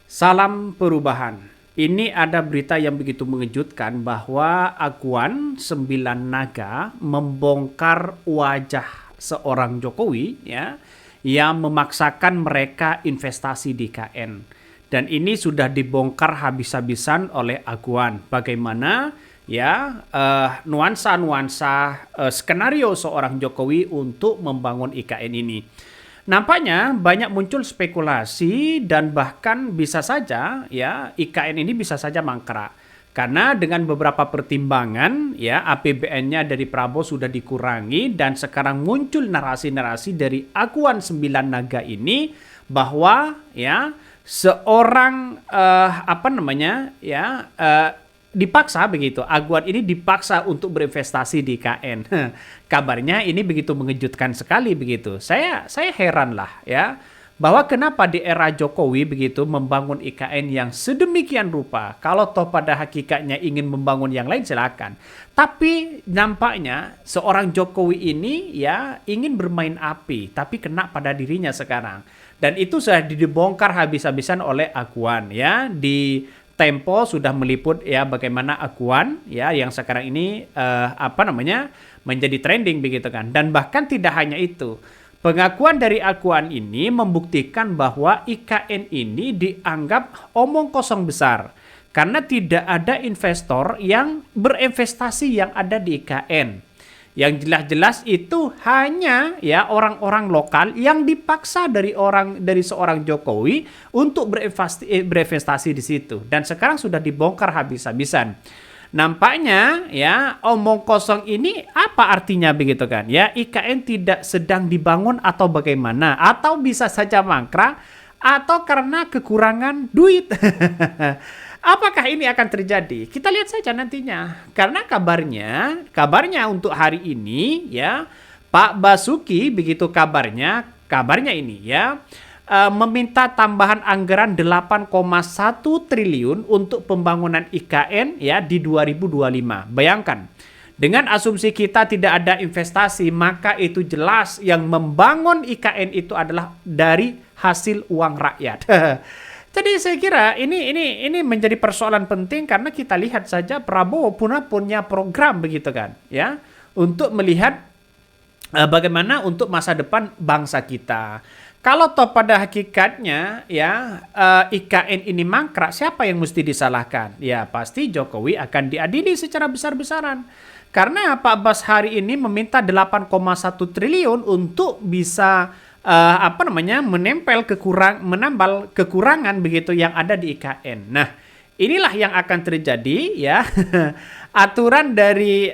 Salam perubahan. Ini ada berita yang begitu mengejutkan bahwa Aguan Sembilan Naga membongkar wajah seorang Jokowi ya yang memaksakan mereka investasi di KN. Dan ini sudah dibongkar habis-habisan oleh Aguan. Bagaimana nuansa-nuansa skenario seorang Jokowi untuk membangun IKN ini. Nampaknya banyak muncul spekulasi dan bahkan bisa saja ya IKN ini bisa saja mangkrak. Karena dengan beberapa pertimbangan ya APBN-nya dari Prabowo sudah dikurangi dan sekarang muncul narasi-narasi dari Aguan Sembilan Naga ini bahwa ya seorang dipaksa begitu. Aguan ini dipaksa untuk berinvestasi di KN. Kabarnya ini begitu mengejutkan sekali begitu. Saya heran lah ya bahwa kenapa di era Jokowi begitu membangun IKN yang sedemikian rupa. Kalau toh pada hakikatnya ingin membangun yang lain silakan. Tapi nampaknya seorang Jokowi ini ya ingin bermain api tapi kena pada dirinya sekarang. Dan itu sudah dibongkar habis-habisan oleh Aguan ya di Tempo sudah meliput ya bagaimana Aguan ya yang sekarang ini menjadi trending begitu kan. Dan bahkan tidak hanya itu. Pengakuan dari Aguan ini membuktikan bahwa IKN ini dianggap omong kosong besar karena tidak ada investor yang berinvestasi yang ada di IKN. Yang jelas-jelas itu hanya ya orang-orang lokal yang dipaksa dari seorang Jokowi untuk berinvestasi di situ. Dan sekarang sudah dibongkar habis-habisan. Nampaknya ya omong kosong ini apa artinya begitu kan? Ya IKN tidak sedang dibangun atau bagaimana? Atau bisa saja mangkrak atau karena kekurangan duit. Apakah ini akan terjadi? Kita lihat saja nantinya. Karena kabarnya untuk hari ini ya Pak Basuki begitu kabarnya ini ya meminta tambahan anggaran 8,1 triliun untuk pembangunan IKN ya di 2025. Bayangkan. Dengan asumsi kita tidak ada investasi, maka itu jelas yang membangun IKN itu adalah dari hasil uang rakyat. Jadi saya kira ini menjadi persoalan penting karena kita lihat saja Prabowo punya program begitu kan ya untuk melihat bagaimana untuk masa depan bangsa kita. Kalau toh pada hakikatnya ya IKN ini mangkrak, siapa yang mesti disalahkan? Ya pasti Jokowi akan diadili secara besar-besaran. Karena Pak Bas hari ini meminta 8,1 triliun untuk bisa menambal kekurangan begitu yang ada di IKN. Nah, inilah yang akan terjadi ya. Aturan dari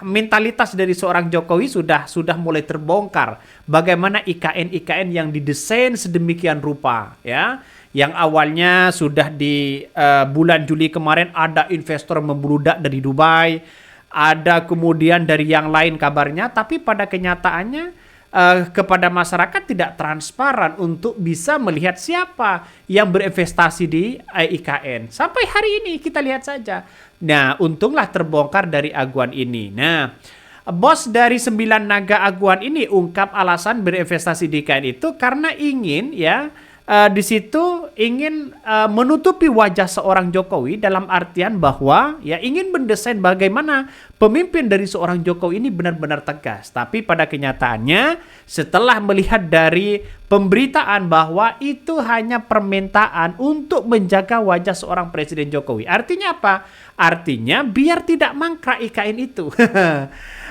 mentalitas dari seorang Jokowi sudah mulai terbongkar. Bagaimana IKN yang didesain sedemikian rupa ya. Yang awalnya sudah di bulan Juli kemarin ada investor membludak dari Dubai, ada kemudian dari yang lain kabarnya, tapi pada kenyataannya kepada masyarakat tidak transparan untuk bisa melihat siapa yang berinvestasi di IKN. Sampai hari ini kita lihat saja. Nah, untunglah terbongkar dari Aguan ini. Nah, bos dari Sembilan Naga Aguan ini ungkap alasan berinvestasi di IKN itu karena ingin ya di situ ingin menutupi wajah seorang Jokowi dalam artian bahwa ya ingin mendesain bagaimana pemimpin dari seorang Jokowi ini benar-benar tegas. Tapi pada kenyataannya setelah melihat dari pemberitaan bahwa itu hanya permintaan untuk menjaga wajah seorang Presiden Jokowi. Artinya apa? Artinya biar tidak mangkrak IKN itu.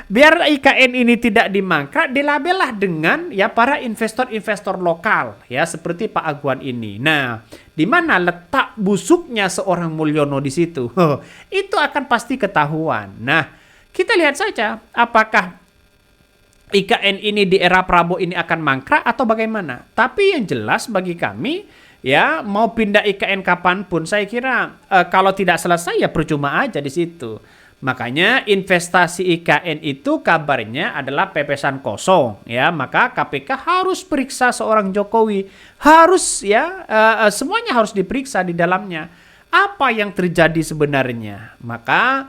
Biar IKN ini tidak dimangkrak, dilabelah dengan ya para investor-investor lokal ya seperti Pak Aguan ini. Nah, di mana letak busuknya seorang Mulyono di situ? Itu akan pasti ketahuan. Nah, kita lihat saja apakah IKN ini di era Prabowo ini akan mangkrak atau bagaimana. Tapi yang jelas bagi kami ya mau pindah IKN kapanpun saya kira kalau tidak selesai ya percuma aja di situ. Makanya investasi IKN itu kabarnya adalah pepesan kosong ya, maka KPK harus periksa seorang Jokowi, harus ya semuanya harus diperiksa di dalamnya. Apa yang terjadi sebenarnya? Maka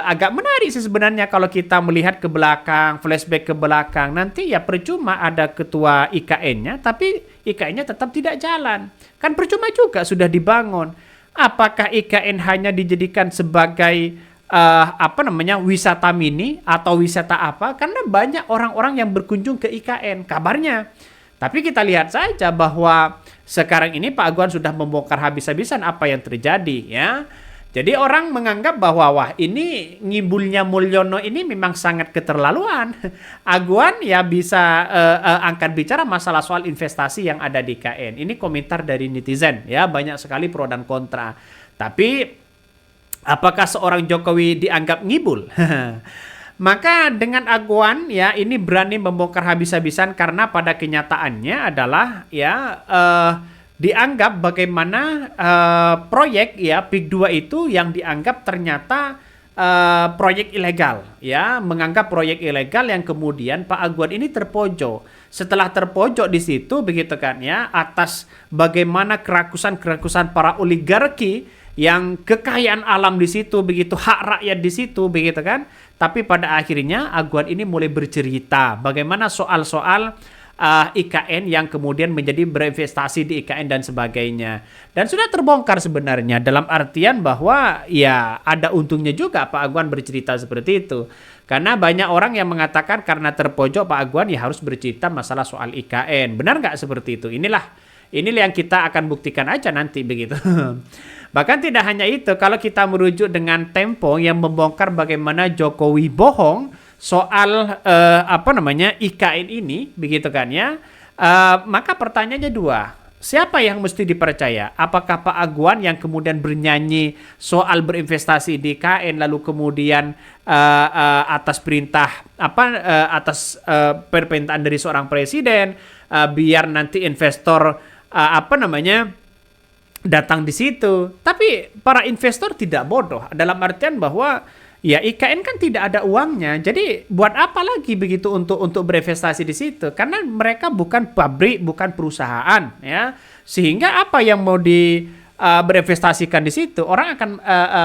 agak menarik sih sebenarnya kalau kita melihat ke belakang, flashback ke belakang. Nanti ya percuma ada ketua IKN-nya, tapi IKN-nya tetap tidak jalan. Kan percuma juga sudah dibangun. Apakah IKN hanya dijadikan sebagai wisata mini atau wisata apa? Karena banyak orang-orang yang berkunjung ke IKN kabarnya. Tapi kita lihat saja bahwa sekarang ini Pak Aguan sudah membongkar habis-habisan apa yang terjadi, ya. Jadi orang menganggap bahwa wah ini ngibulnya Mulyono ini memang sangat keterlaluan. Aguan ya bisa angkat bicara masalah soal investasi yang ada di IKN. Ini komentar dari netizen, ya, banyak sekali pro dan kontra. Tapi apakah seorang Jokowi dianggap ngibul? Maka dengan Aguan ya ini berani membongkar habis-habisan karena pada kenyataannya adalah ya dianggap bagaimana proyek ya PIK 2 itu yang dianggap ternyata proyek ilegal, ya, menganggap proyek ilegal yang kemudian Pak Aguan ini terpojok. Setelah terpojok di situ begitu kan ya, atas bagaimana kerakusan-kerakusan para oligarki yang kekayaan alam di situ begitu, hak rakyat di situ begitu kan. Tapi pada akhirnya Aguan ini mulai bercerita bagaimana soal-soal IKN yang kemudian menjadi berinvestasi di IKN dan sebagainya. Dan sudah terbongkar sebenarnya dalam artian bahwa ya ada untungnya juga Pak Aguan bercerita seperti itu. Karena banyak orang yang mengatakan karena terpojok Pak Aguan ya harus bercerita masalah soal IKN. Benar nggak seperti itu? Inilah yang kita akan buktikan aja nanti begitu. Bahkan tidak hanya itu, kalau kita merujuk dengan Tempo yang membongkar bagaimana Jokowi bohong soal IKN ini begitu kan ya, maka pertanyaannya dua, siapa yang mesti dipercaya? Apakah Pak Aguan yang kemudian bernyanyi soal berinvestasi di IKN lalu kemudian atas perintah permintaan dari seorang presiden biar nanti investor datang di situ. Tapi para investor tidak bodoh dalam artian bahwa ya IKN kan tidak ada uangnya. Jadi buat apa lagi begitu untuk berinvestasi di situ? Karena mereka bukan pabrik, bukan perusahaan, ya. Sehingga apa yang mau berinvestasikan di situ, orang akan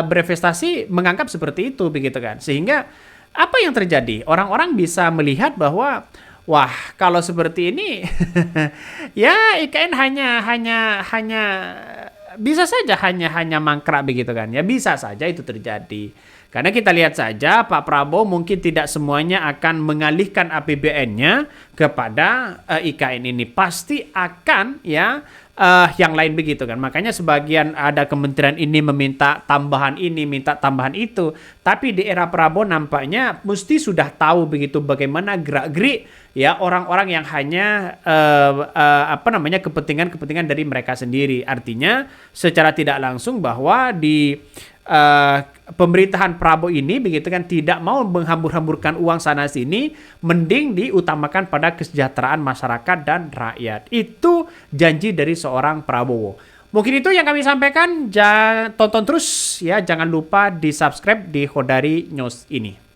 berinvestasi menganggap seperti itu begitu kan. Sehingga apa yang terjadi? Orang-orang bisa melihat bahwa wah, kalau seperti ini ya IKN hanya bisa saja hanya mangkrak begitu kan. Ya bisa saja itu terjadi. Karena kita lihat saja Pak Prabowo mungkin tidak semuanya akan mengalihkan APBN-nya kepada IKN ini. Pasti akan ya yang lain begitu kan. Makanya sebagian ada kementerian ini meminta tambahan ini, minta tambahan itu. Tapi di era Prabowo nampaknya mesti sudah tahu begitu bagaimana gerak-gerik ya orang-orang yang hanya kepentingan-kepentingan dari mereka sendiri. Artinya secara tidak langsung bahwa di pemerintahan Prabowo ini begitu kan tidak mau menghambur-hamburkan uang sana sini, mending diutamakan pada kesejahteraan masyarakat dan rakyat. Itu janji dari seorang Prabowo. Mungkin itu yang kami sampaikan. Tonton terus ya, jangan lupa di subscribe di Khodari News ini.